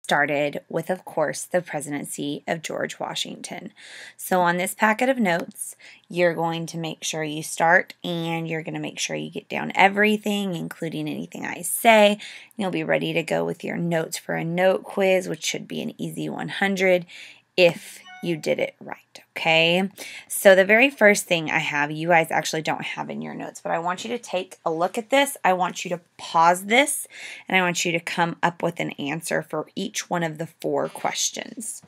started with, of course, the presidency of George Washington. So on this packet of notes, you're going to make sure you start and you're going to make sure you get down everything, including anything I say. You'll be ready to go with your notes for a note quiz, which should be an easy 100 if you did it right, okay? So the very first thing I have, you guys actually don't have in your notes, but I want you to take a look at this. I want you to pause this, and I want you to come up with an answer for each one of the 4 questions.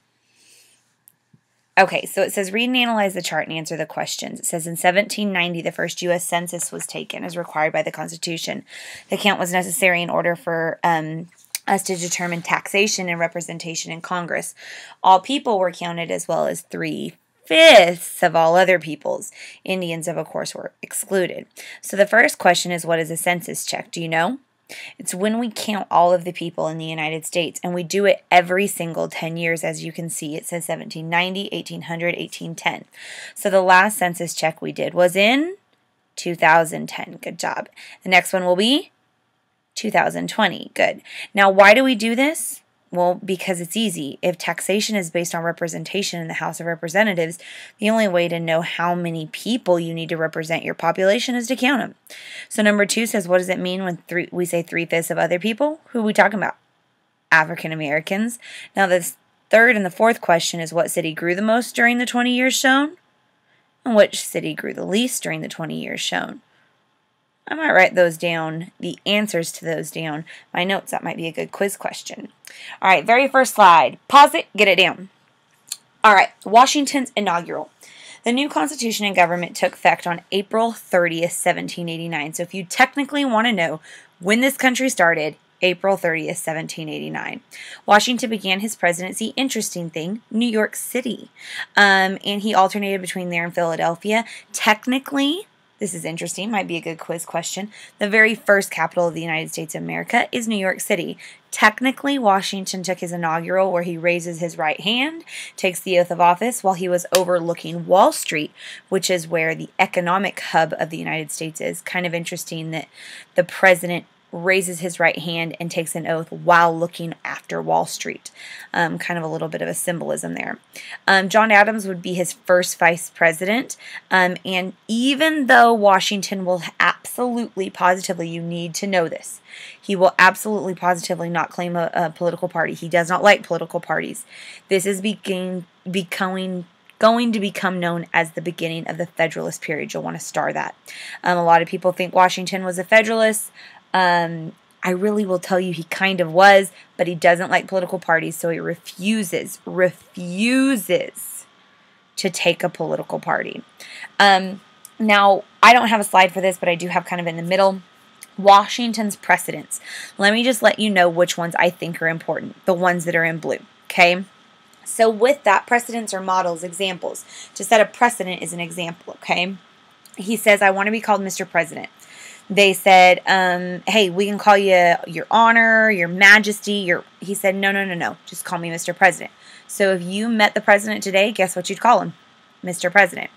Okay, so it says read and analyze the chart and answer the questions. It says in 1790, the first U.S. Census was taken as required by the Constitution. The count was necessary in order for us to determine taxation and representation in Congress. All people were counted as well as 3/5 of all other peoples. Indians, of course, were excluded. So the first question is, what is a census check? Do you know? It's when we count all of the people in the United States, and we do it every single 10 years. As you can see, it says 1790, 1800, 1810. So the last census check we did was in 2010. Good job. The next one will be 2020. Good. Now, why do we do this? Well, because it's easy. If taxation is based on representation in the House of Representatives, the only way to know how many people you need to represent your population is to count them. So number 2 says, what does it mean when we say 3/5 of other people? Who are we talking about? African Americans. Now, the third and the fourth question is, what city grew the most during the 20 years shown? And which city grew the least during the 20 years shown? I might write those down, the answers to those down. My notes, that might be a good quiz question. All right, very first slide. Pause it, get it down. All right, Washington's inaugural. The new Constitution and government took effect on April 30th, 1789. So if you technically want to know when this country started, April 30th, 1789. Washington began his presidency, interesting thing, New York City. And he alternated between there and Philadelphia. Technically, this is interesting, might be a good quiz question. The very first capital of the United States of America is New York City. Technically, Washington took his inaugural where he raises his right hand, takes the oath of office while he was overlooking Wall Street, which is where the economic hub of the United States is. Kind of interesting that the president raises his right hand and takes an oath while looking after Wall Street. Kind of a little bit of a symbolism there. John Adams would be his first vice president. And even though Washington will absolutely, positively, you need to know this, he will absolutely, positively not claim a political party. He does not like political parties. This is going to become known as the beginning of the Federalist period. You'll want to star that. A lot of people think Washington was a Federalist. I really will tell you he kind of was, but he doesn't like political parties, so he refuses to take a political party. Now, I don't have a slide for this, but I do have kind of in the middle, Washington's precedents. Let me just let you know which ones I think are important, the ones that are in blue, okay? So with that, precedents are models, examples. To set a precedent is an example, okay? He says, I want to be called Mr. President. They said, hey, we can call you Your Honor, Your Majesty. He said, no, just call me Mr. President. So if you met the president today, guess what you'd call him? Mr. President.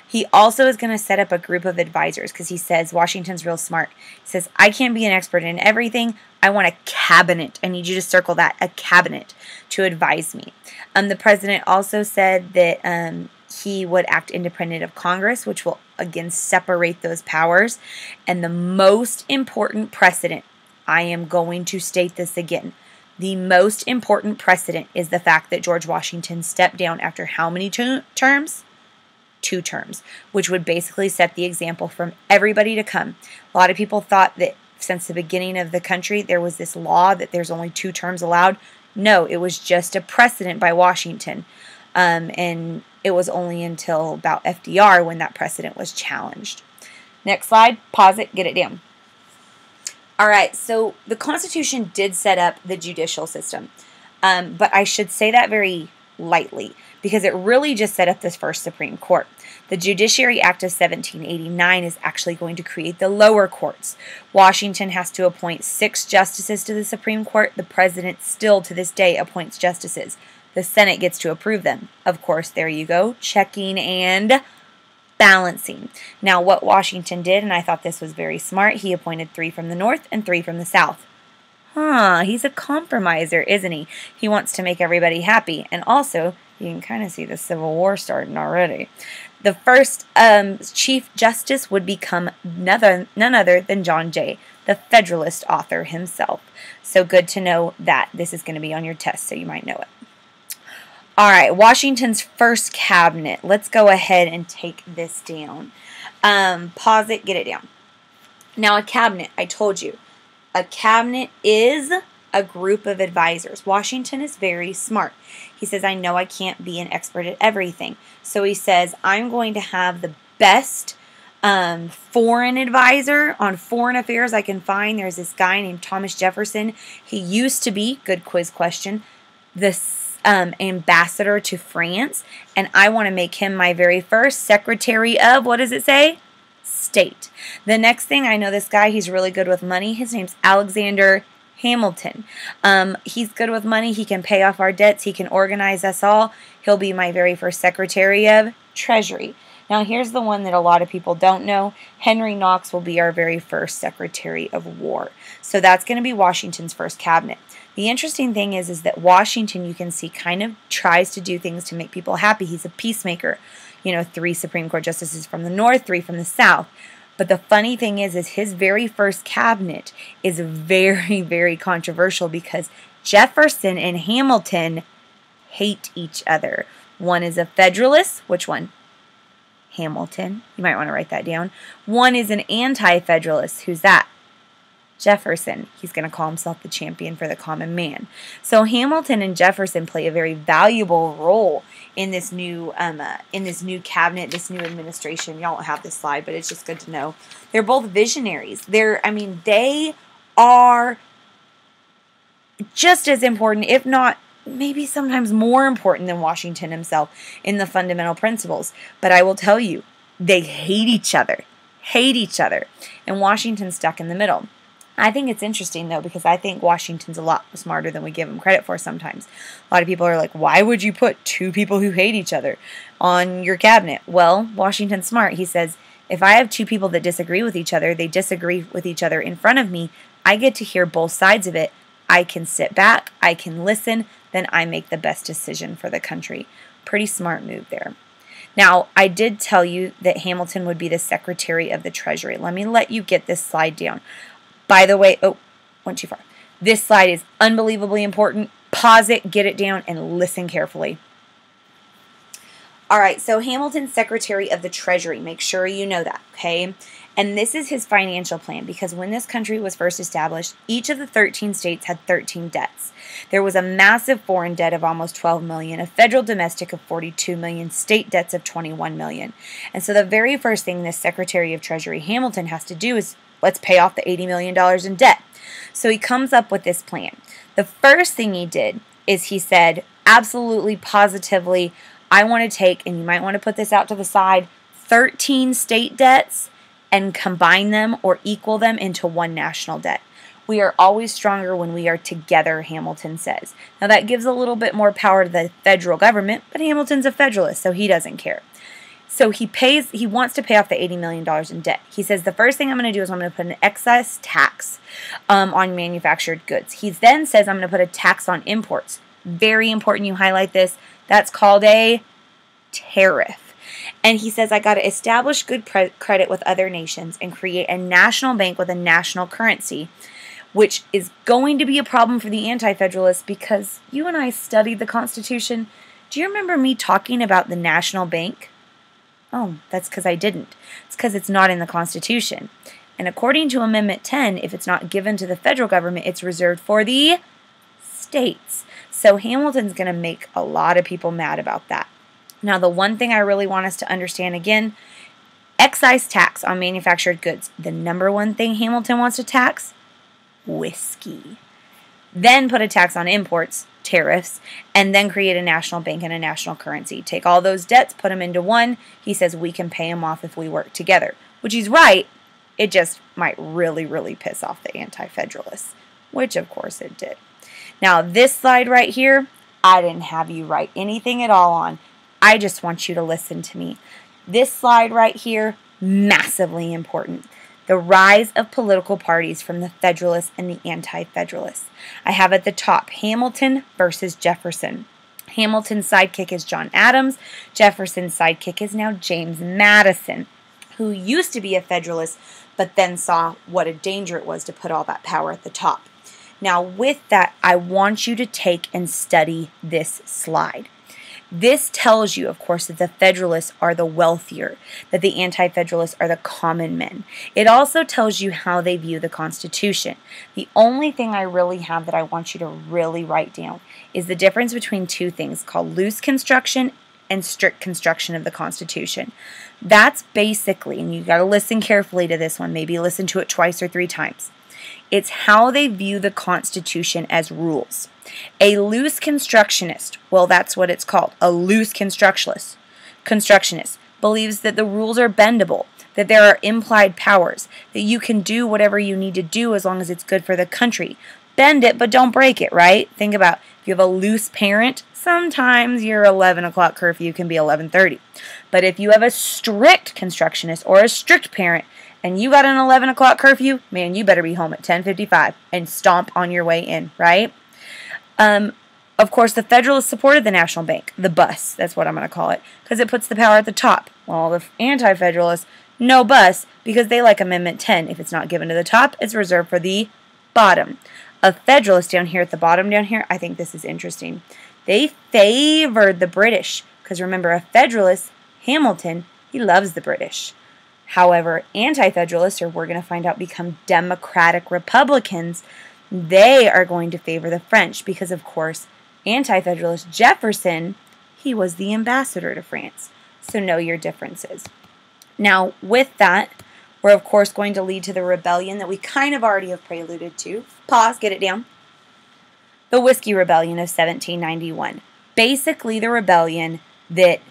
He also is going to set up a group of advisors because he says, Washington's real smart. He says, I can't be an expert in everything. I want a cabinet. I need you to circle that, a cabinet, to advise me. The president also said that he would act independent of Congress, which will, again, separate those powers. And the most important precedent, I am going to state this again, the most important precedent is the fact that George Washington stepped down after how many terms? 2 terms, which would basically set the example from everybody to come. A lot of people thought that since the beginning of the country, there was this law that there's only 2 terms allowed. No, it was just a precedent by Washington. And it was only until about FDR when that precedent was challenged. Next slide, pause it, get it down. All right, so the Constitution did set up the judicial system, but I should say that very lightly because it really just set up this first Supreme Court. The Judiciary Act of 1789 is actually going to create the lower courts. Washington has to appoint 6 justices to the Supreme Court. The president still to this day appoints justices. The Senate gets to approve them. Of course, there you go, checking and balancing. Now, what Washington did, and I thought this was very smart, he appointed 3 from the North and 3 from the South. He's a compromiser, isn't he? He wants to make everybody happy. And also, you can kind of see the Civil War starting already. The first Chief Justice would become none other than John Jay, the Federalist author himself. So good to know that this is going to be on your test, so you might know it. All right, Washington's first cabinet. Let's go ahead and take this down. Pause it, get it down. Now, a cabinet, I told you. A cabinet is a group of advisors. Washington is very smart. He says, I know I can't be an expert at everything. So he says, I'm going to have the best foreign advisor on foreign affairs I can find. There's this guy named Thomas Jefferson. He used to be, good quiz question, the ambassador to France. And I want to make him my very first Secretary of, what does it say? State. The next thing, I know this guy, he's really good with money. His name's Alexander Hamilton. He's good with money. He can pay off our debts. He can organize us all. He'll be my very first Secretary of Treasury. Now, here's the one that a lot of people don't know. Henry Knox will be our very first Secretary of War. So that's going to be Washington's first cabinet. The interesting thing is that Washington, you can see, kind of tries to do things to make people happy. He's a peacemaker. You know, 3 Supreme Court justices from the North, 3 from the South. But the funny thing is his very first cabinet is very, very controversial because Jefferson and Hamilton hate each other. One is a Federalist. Which one? Hamilton. You might want to write that down. One is an anti-Federalist. Who's that? Jefferson. He's going to call himself the champion for the common man. So Hamilton and Jefferson play a very valuable role in this new cabinet, this new administration. Y'all don't have this slide, but it's just good to know. They're both visionaries. They are just as important, if not maybe sometimes more important than Washington himself in the fundamental principles. But I will tell you, they hate each other. And Washington's stuck in the middle. I think it's interesting, though, because I think Washington's a lot smarter than we give him credit for sometimes. A lot of people are like, why would you put 2 people who hate each other on your cabinet? Well, Washington's smart. He says, if I have 2 people that disagree with each other, they disagree with each other in front of me, I get to hear both sides of it. I can sit back, I can listen, then I make the best decision for the country. Pretty smart move there. Now, I did tell you that Hamilton would be the Secretary of the Treasury. Let me let you get this slide down. By the way, went too far. This slide is unbelievably important. Pause it, get it down, and listen carefully. All right, so Hamilton's Secretary of the Treasury. Make sure you know that, okay? And this is his financial plan, because when this country was first established, each of the 13 states had 13 debts. There was a massive foreign debt of almost 12 million, a federal domestic of 42 million, state debts of 21 million. And so the very first thing this Secretary of Treasury Hamilton has to do is let's pay off the $80 million in debt. So he comes up with this plan. The first thing he did is he said, absolutely, positively, I want to take, and you might want to put this out to the side, 13 state debts and combine them or equal them into one national debt. We are always stronger when we are together, Hamilton says. Now that gives a little bit more power to the federal government, but Hamilton's a Federalist, so he doesn't care. So he wants to pay off the $80 million in debt. He says, the first thing I'm going to do is I'm going to put an excise tax on manufactured goods. He then says, I'm going to put a tax on imports. Very important you highlight this. That's called a tariff. And he says, I got to establish good credit with other nations and create a national bank with a national currency, which is going to be a problem for the anti-federalists because you and I studied the Constitution. Do you remember me talking about the national bank? Oh, that's because I didn't. It's because it's not in the Constitution. And according to Amendment 10, if it's not given to the federal government, it's reserved for the states. So Hamilton's going to make a lot of people mad about that. Now, the one thing I really want us to understand again, excise tax on manufactured goods. The number one thing Hamilton wants to tax? Whiskey. Then put a tax on imports, tariffs, and then create a national bank and a national currency. Take all those debts, put them into one. He says we can pay them off if we work together, which he's right. It just might really, really piss off the anti-federalists, which of course it did. Now this slide right here, I didn't have you write anything at all on. I just want you to listen to me. This slide right here, massively important. The rise of political parties from the Federalists and the Anti-Federalists. I have at the top Hamilton versus Jefferson. Hamilton's sidekick is John Adams. Jefferson's sidekick is now James Madison, who used to be a Federalist, but then saw what a danger it was to put all that power at the top. Now, with that, I want you to take and study this slide. This tells you, of course, that the Federalists are the wealthier, that the Anti-Federalists are the common men. It also tells you how they view the Constitution. The only thing I really have that I want you to really write down is the difference between two things called loose construction and strict construction of the Constitution. That's basically, and you got to listen carefully to this one, maybe listen to it twice or 3 times. It's how they view the Constitution as rules. A loose constructionist, well, that's what it's called, a loose constructionist, believes that the rules are bendable, that there are implied powers, that you can do whatever you need to do as long as it's good for the country. Bend it, but don't break it, right? Think about if you have a loose parent, sometimes your 11 o'clock curfew can be 11:30. But if you have a strict constructionist or a strict parent, and you got an 11 o'clock curfew, man, you better be home at 10:55 and stomp on your way in, right? Of course, the Federalists supported the National Bank, the bus, that's what I'm going to call it, because it puts the power at the top. Well, the Anti-Federalists, no bus, because they like Amendment 10. If it's not given to the top, it's reserved for the bottom. A Federalist down here at the bottom down here, I think this is interesting. They favored the British, because remember, a Federalist, Hamilton, he loves the British. However, Anti-Federalists, or we're going to find out, become Democratic Republicans. They are going to favor the French because, of course, Anti-Federalist Jefferson, he was the ambassador to France. So know your differences. Now, with that, we're, of course, going to lead to the rebellion that we kind of already have preluded to. Pause, get it down. The Whiskey Rebellion of 1791. Basically, the rebellion that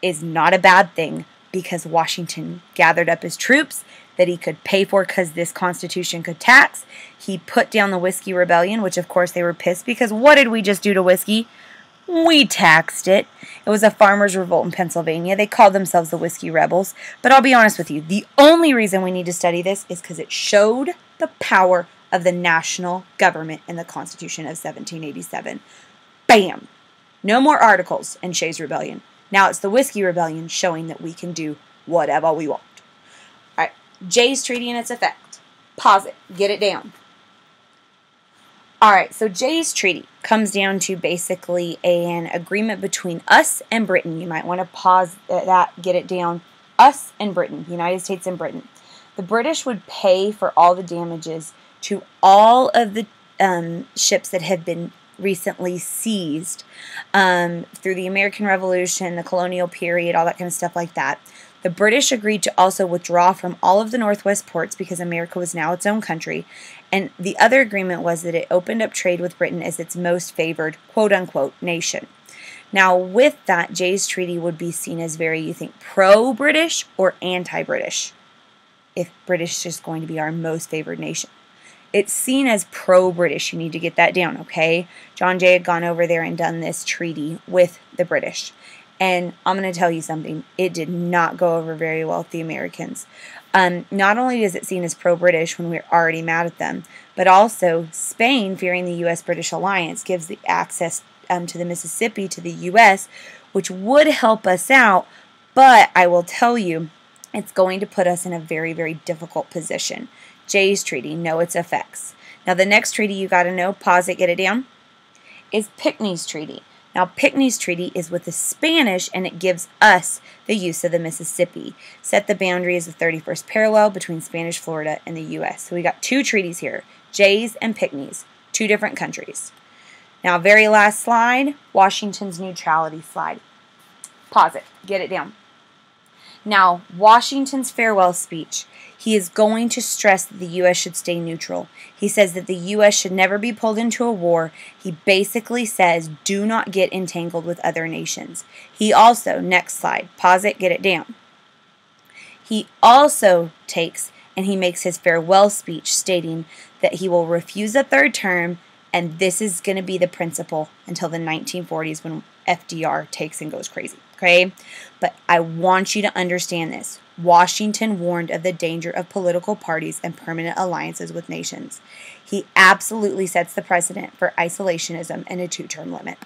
is not a bad thing, because Washington gathered up his troops that he could pay for because this Constitution could tax. He put down the Whiskey Rebellion, which of course they were pissed because what did we just do to whiskey? We taxed it. It was a farmers' revolt in Pennsylvania. They called themselves the Whiskey Rebels. But I'll be honest with you, the only reason we need to study this is because it showed the power of the national government in the Constitution of 1787. Bam! No more articles in Shays' Rebellion. Now it's the Whiskey Rebellion showing that we can do whatever we want. All right, Jay's Treaty and its effect. Pause it. Get it down. All right, so Jay's Treaty comes down to basically an agreement between us and Britain. You might want to pause that, get it down. Us and Britain, United States and Britain. The British would pay for all the damages to all of the ships that have been recently seized through the American Revolution, the colonial period, all that kind of stuff like that. The British agreed to also withdraw from all of the Northwest ports because America was now its own country. And the other agreement was that it opened up trade with Britain as its most favored, quote-unquote, nation. Now, with that, Jay's Treaty would be seen as very, you think, pro-British or anti-British, if British is going to be our most favored nation. It's seen as pro-British. You need to get that down, okay? John Jay had gone over there and done this treaty with the British. And I'm going to tell you something. It did not go over very well with the Americans. Not only is it seen as pro-British when we're already mad at them, but also Spain, fearing the U.S.-British alliance, gives the access to the Mississippi to the U.S., which would help us out. But I will tell you, it's going to put us in a very, very difficult position. Jay's Treaty, know its effects. Now, the next treaty you got to know, pause it, get it down, is Pinckney's Treaty. Now, Pinckney's Treaty is with the Spanish, and it gives us the use of the Mississippi. Set the boundary as the 31st parallel between Spanish Florida and the U.S. So we got 2 treaties here, Jay's and Pinckney's, 2 different countries. Now, very last slide, Washington's neutrality slide. Pause it, get it down. Now, Washington's farewell speech, he is going to stress that the U.S. should stay neutral. He says that the U.S. should never be pulled into a war. He basically says, do not get entangled with other nations. He also, next slide, pause it, get it down. He also takes and he makes his farewell speech stating that he will refuse a 3rd term And this is going to be the principle until the 1940s when FDR takes and goes crazy. Okay? But I want you to understand this. Washington warned of the danger of political parties and permanent alliances with nations. He absolutely sets the precedent for isolationism and a two-term limit.